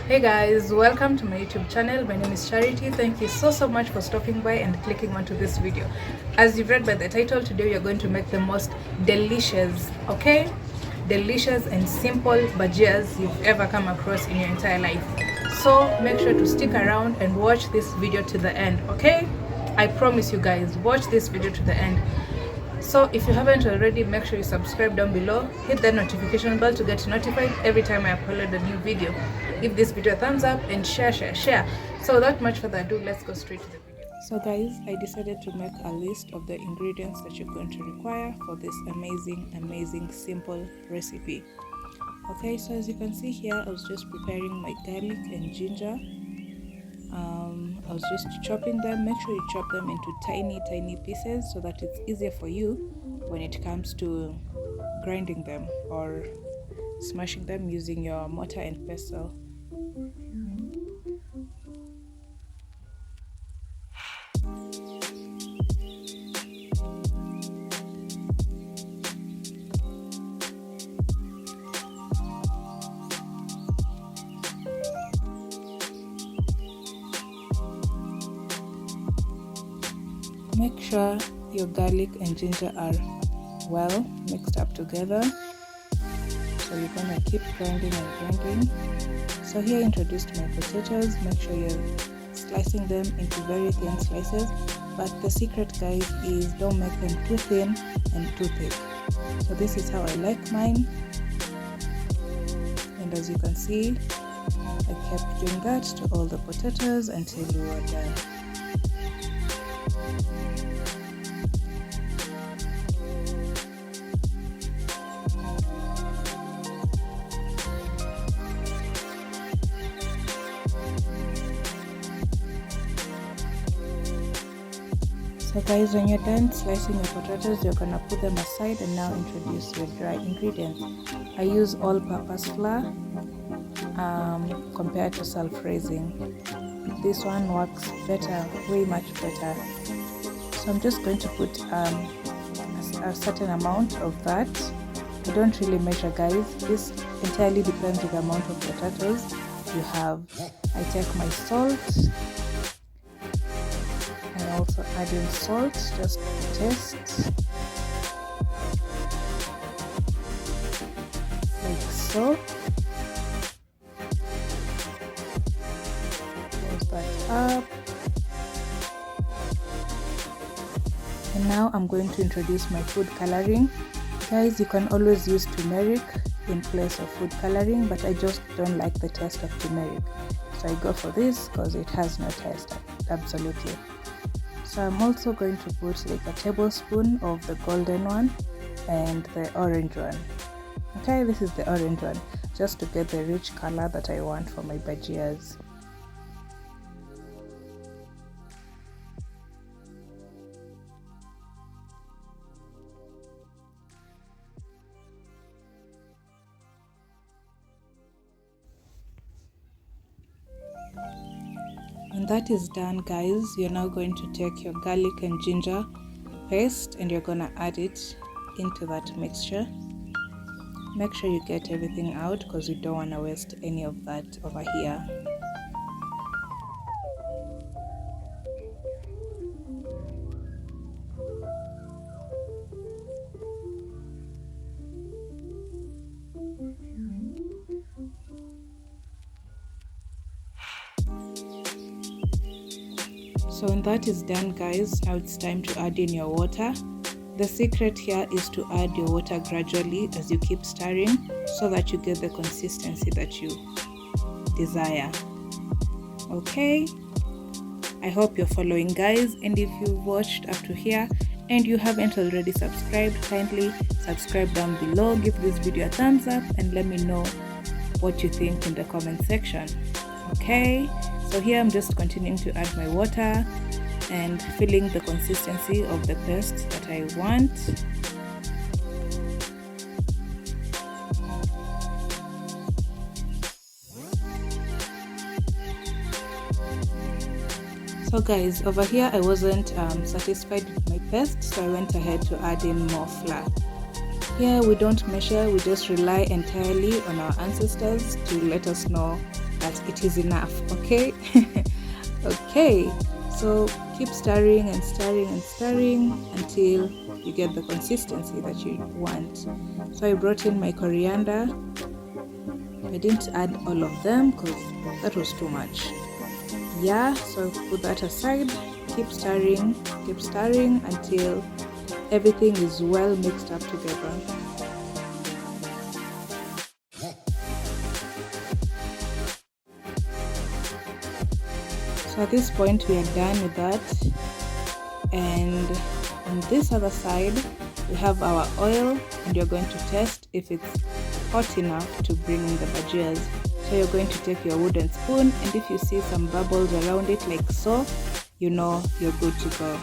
Hey guys, welcome to my YouTube channel. My name is Charity. Thank you so much for stopping by and clicking onto this video. As you've read by the title, today we are going to make the most delicious, okay? Delicious and simple bhajias you've ever come across in your entire life. So make sure to stick around and watch this video to the end, okay? I promise you guys, watch this video to the end. So if you haven't already, make sure you subscribe down below, hit the notification bell to get notified every time I upload a new video. Give this video a thumbs up and share. So without much further ado, let's go straight to the video. So guys, I decided to make a list of the ingredients that you're going to require for this amazing simple recipe. Okay, so as you can see here, I was just preparing my garlic and ginger. I was just chopping them. Make sure you chop them into tiny pieces so that it's easier for you when it comes to grinding them or smashing them using your mortar and pestle. Make sure your garlic and ginger are well mixed up together. So you're gonna keep grinding and grinding. So here I introduced my potatoes. Make sure you're slicing them into very thin slices. But the secret, guys, is don't make them too thin and too thick. So this is how I like mine. And as you can see, I kept doing that to all the potatoes until we were done. So guys, when you're done slicing your potatoes, you're gonna put them aside and now introduce your dry ingredients. I use all-purpose flour compared to self-raising. This one works better, way much better. So I'm just going to put a certain amount of that. I don't really measure, guys. This entirely depends on the amount of potatoes you have. I take my salt. Also add in salt just to taste, like so. Close that up. And now I'm going to introduce my food coloring. Guys, you can always use turmeric in place of food coloring, but I just don't like the taste of turmeric, so I go for this because it has no taste, absolutely. So I'm also going to put like a tablespoon of the golden one and the orange one. Okay, this is the orange one, just to get the rich color that I want for my bhajias. When that is done, guys, you're now going to take your garlic and ginger paste and you're gonna add it into that mixture. Make sure you get everything out because you don't want to waste any of that over here. So when that is done, guys, now it's time to add in your water. The secret here is to add your water gradually as you keep stirring so that you get the consistency that you desire. Okay, I hope you're following, guys, and if you've watched up to here and you haven't already subscribed, kindly subscribe down below, give this video a thumbs up and let me know what you think in the comment section. Okay, so here I'm just continuing to add my water and filling the consistency of the paste that I want. So guys, over here I wasn't satisfied with my paste, so I went ahead to add in more flour. Here we don't measure, we just rely entirely on our ancestors to let us know that it is enough. Okay. Okay, so keep stirring and stirring and stirring until you get the consistency that you want. So I brought in my coriander. I didn't add all of them because that was too much. Yeah, so put that aside. Keep stirring until everything is well mixed up together. So at this point we are done with that, and on this other side we have our oil, and you're going to test if it's hot enough to bring in the bhajias. So you're going to take your wooden spoon, and if you see some bubbles around it like so, you know you're good to go.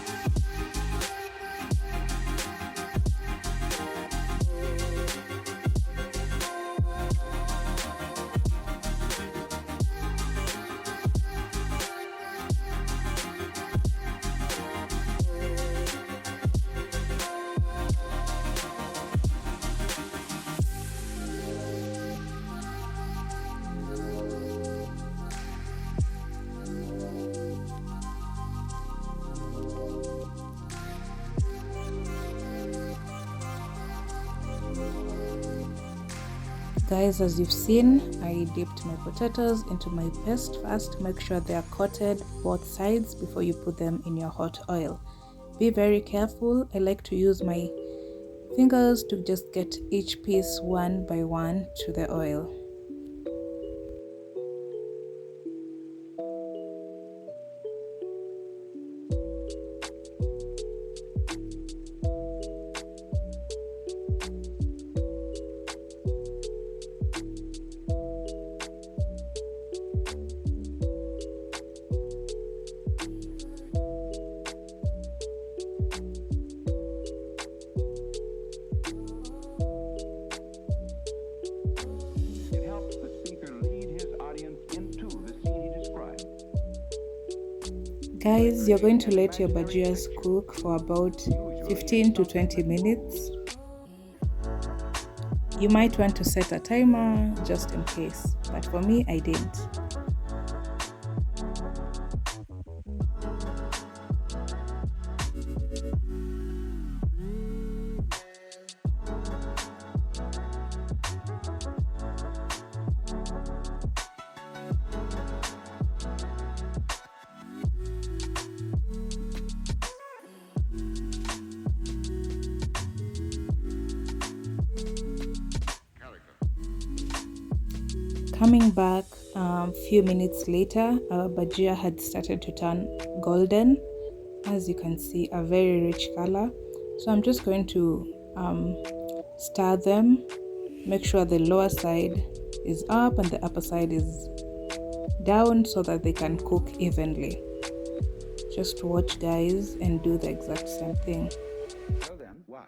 Guys, as you've seen, I dipped my potatoes into my paste first. Make sure they are coated both sides before you put them in your hot oil. Be very careful. I like to use my fingers to just get each piece one by one to the oil. Guys, you're going to let your bhajias cook for about 15 to 20 minutes. You might want to set a timer just in case, but for me, I didn't. Coming back a few minutes later, our bhajia had started to turn golden. As you can see, a very rich color. So I'm just going to stir them. Make sure the lower side is up and the upper side is down so that they can cook evenly. Just watch, guys, and do the exact same thing. So then, why?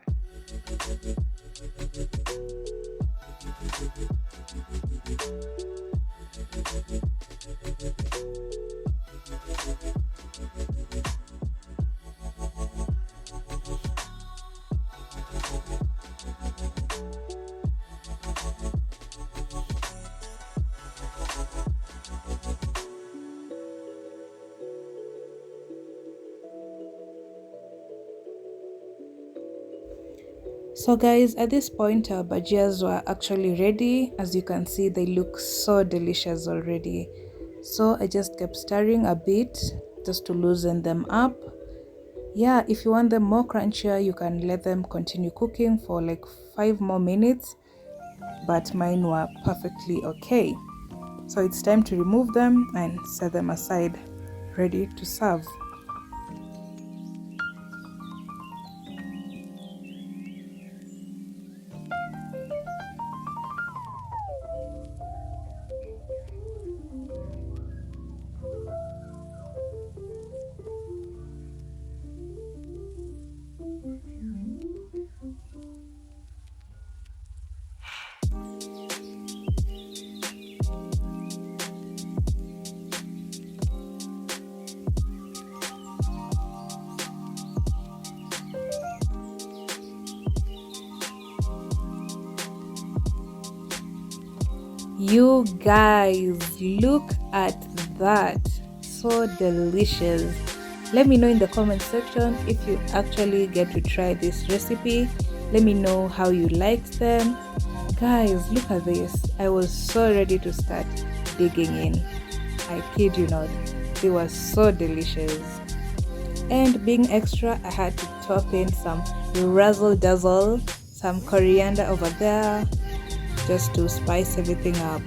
So guys, at this point our bhajias were actually ready. As you can see, they look so delicious already. So I just kept stirring a bit just to loosen them up. Yeah, if you want them more crunchier, you can let them continue cooking for like 5 more minutes, but mine were perfectly okay. So it's time to remove them and set them aside, ready to serve. You guys, look at that. So delicious. Let me know in the comment section if you actually get to try this recipe. Let me know how you liked them. Guys, look at this. I was so ready to start digging in. I kid you not. They were so delicious. And being extra, I had to top in some razzle dazzle, some coriander over there, just to spice everything up.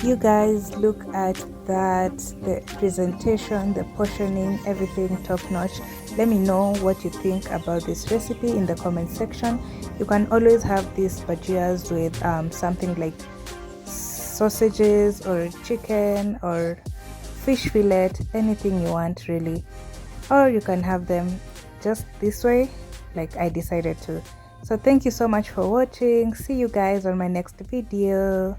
You guys, look at that. The presentation, the portioning, everything top notch. Let me know what you think about this recipe in the comment section. You can always have these bhajias with something like sausages or chicken or fish fillet, anything you want really, or you can have them just this way like I decided to. So thank you so much for watching. See you guys on my next video.